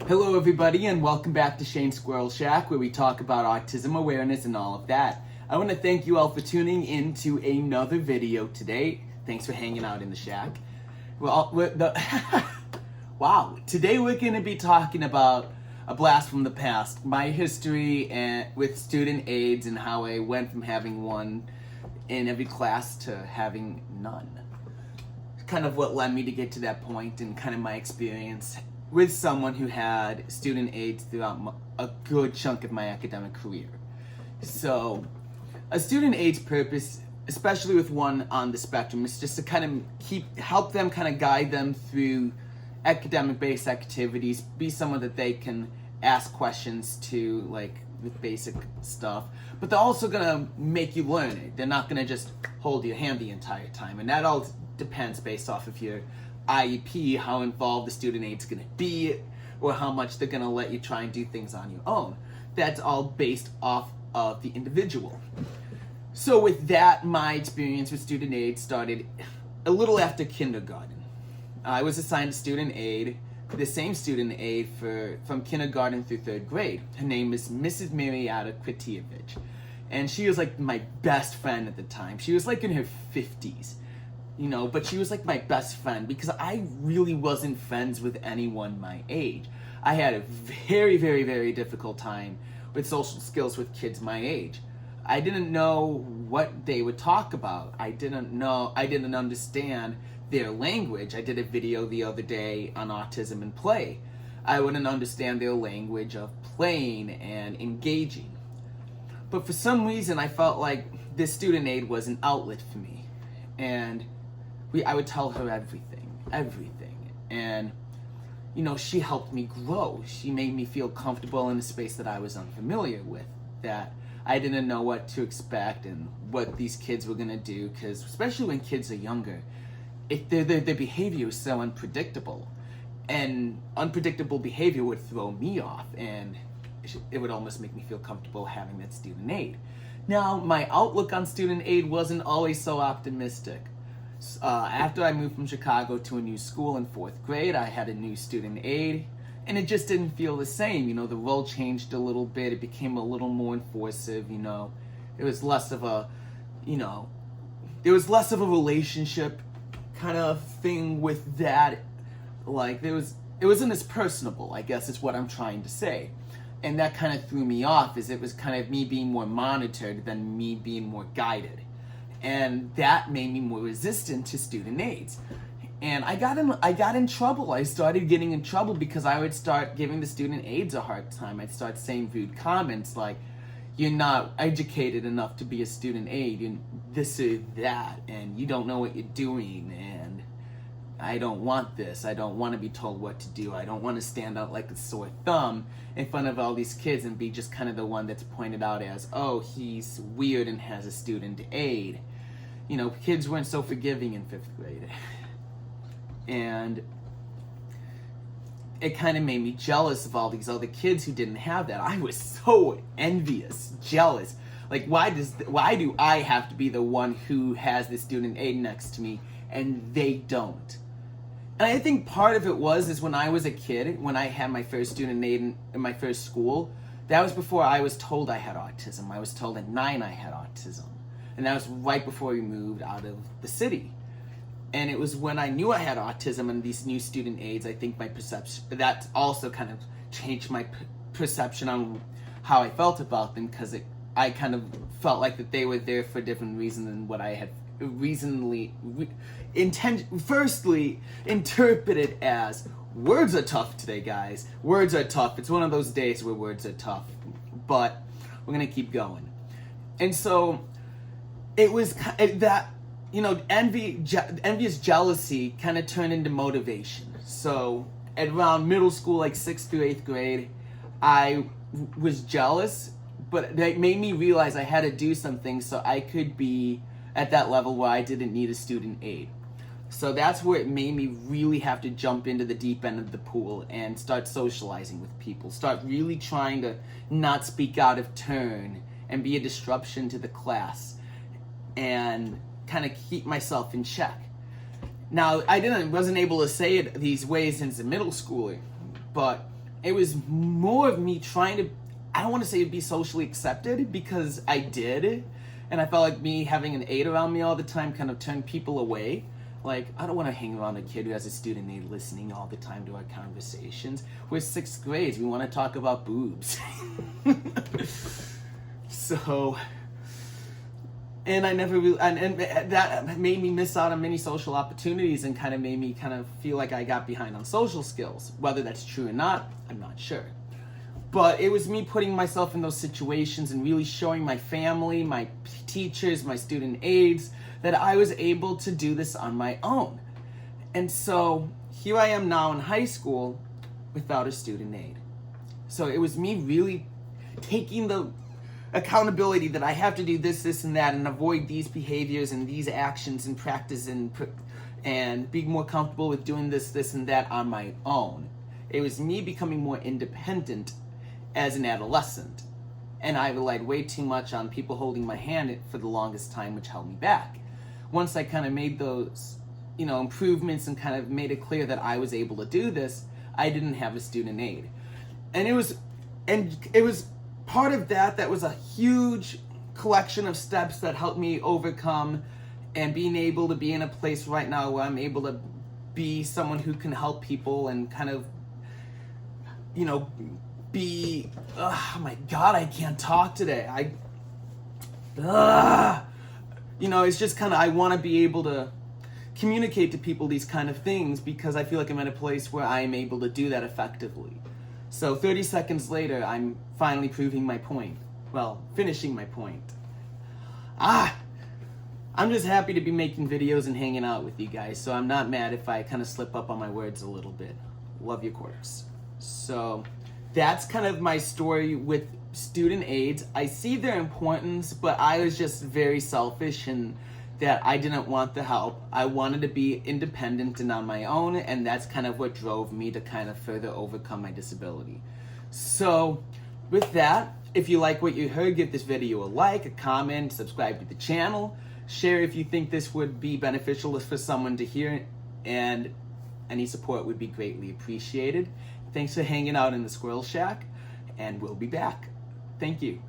Hello everybody and welcome back to Shane's Squirrel Shack, where we talk about autism awareness and all of that. I want to thank you all for tuning in to another video today. Thanks for hanging out in the shack. Well, wow, today we're going to be talking about a blast from the past, my history with student aides and how I went from having one in every class to having none. Kind of what led me to get to that point and kind of my experience with someone who had student aides throughout a good chunk of my academic career. So, a student aide's purpose, especially with one on the spectrum, is just to kind of help them, kind of guide them through academic-based activities, be someone that they can ask questions to, like with basic stuff, but they're also gonna make you learn it. They're not gonna just hold your hand the entire time, and that all depends based off of your IEP, how involved the student aide's going to be, or how much they're going to let you try and do things on your own. That's all based off of the individual. So with that, my experience with student aid started a little after kindergarten. I was assigned a student aide, the same student aide from kindergarten through third grade. Her name is Mrs. Marietta Kratievich, and she was like my best friend at the time. She was like in her 50s. But she was like my best friend because I really wasn't friends with anyone my age. I had a very, very, very difficult time with social skills with kids my age. I didn't know what they would talk about. I didn't understand their language. I did a video the other day on autism and play. I wouldn't understand their language of playing and engaging. But for some reason, I felt like this student aid was an outlet for me. And I would tell her everything. And, she helped me grow. She made me feel comfortable in a space that I was unfamiliar with, that I didn't know what to expect and what these kids were going to do, because especially when kids are younger, their behavior is so unpredictable. And unpredictable behavior would throw me off, and it would almost make me feel comfortable having that student aid. Now, my outlook on student aid wasn't always so optimistic. After I moved from Chicago to a new school in fourth grade, I had a new student aide, and it just didn't feel the same. The role changed a little bit. It became a little more enforcive. It was less of a, there was less of a relationship kind of thing with that. Like it wasn't as personable, I guess is what I'm trying to say. And that kind of threw me off, as it was kind of me being more monitored than me being more guided. And that made me more resistant to student aides. And I got in trouble. I started getting in trouble because I would start giving the student aides a hard time. I'd start saying rude comments like, "You're not educated enough to be a student aide, and this or that, and you don't know what you're doing, and I don't want this. I don't want to be told what to do. I don't want to stand out like a sore thumb in front of all these kids and be just kind of the one that's pointed out as, oh, he's weird and has a student aide." Kids weren't so forgiving in fifth grade. And it kind of made me jealous of all these other kids who didn't have that. I was so envious, jealous. Like, why do I have to be the one who has the student aide next to me and they don't? And I think part of it is when I was a kid, when I had my first student aide in my first school, that was before I was told I had autism. I was told at 9 I had autism. And that was right before we moved out of the city. And it was when I knew I had autism and these new student aides, I think my perception, that also kind of changed my perception on how I felt about them, because I kind of felt like that they were there for a different reason than what I had firstly interpreted as. Words are tough today, guys. Words are tough. It's one of those days where words are tough. But we're going to keep going. And so it was that, envious jealousy kind of turned into motivation. So at around middle school, like 6th through 8th grade, I was jealous, but that made me realize I had to do something so I could be at that level where I didn't need a student aide. So that's where it made me really have to jump into the deep end of the pool and start socializing with people, start really trying to not speak out of turn and be a disruption to the class, and kind of keep myself in check. Now, wasn't able to say it these ways as a middle schooler, but it was more of me trying to, I don't want to say be socially accepted, because I did, and I felt like me having an aide around me all the time kind of turned people away. Like, I don't want to hang around a kid who has a student aide listening all the time to our conversations. We're sixth grade, we want to talk about boobs. So, and I never really, and that made me miss out on many social opportunities and kind of made me kind of feel like I got behind on social skills. Whether that's true or not, I'm not sure. But it was me putting myself in those situations and really showing my family, my teachers, my student aides, that I was able to do this on my own. And so here I am now in high school without a student aide. So it was me really taking the accountability that I have to do this, this, and that, and avoid these behaviors and these actions and practice and be more comfortable with doing this, this, and that on my own. It was me becoming more independent as an adolescent. And I relied way too much on people holding my hand for the longest time, which held me back. Once I kind of made those, improvements and kind of made it clear that I was able to do this, I didn't have a student aide. And it was part of that was a huge collection of steps that helped me overcome and being able to be in a place right now where I'm able to be someone who can help people and kind of, be, oh my God, I can't talk today. It's just kind of, I want to be able to communicate to people these kind of things because I feel like I'm at a place where I am able to do that effectively. So 30 seconds later, I'm finally proving my point. Well, finishing my point. I'm just happy to be making videos and hanging out with you guys, so I'm not mad if I kind of slip up on my words a little bit. Love your quirks. So that's kind of my story with student aides. I see their importance, but I was just very selfish and that I didn't want the help. I wanted to be independent and on my own, and that's kind of what drove me to kind of further overcome my disability. So with that, if you like what you heard, give this video a like, a comment, subscribe to the channel, share if you think this would be beneficial for someone to hear, and any support would be greatly appreciated. Thanks for hanging out in the Squirrel Shack, and we'll be back. Thank you.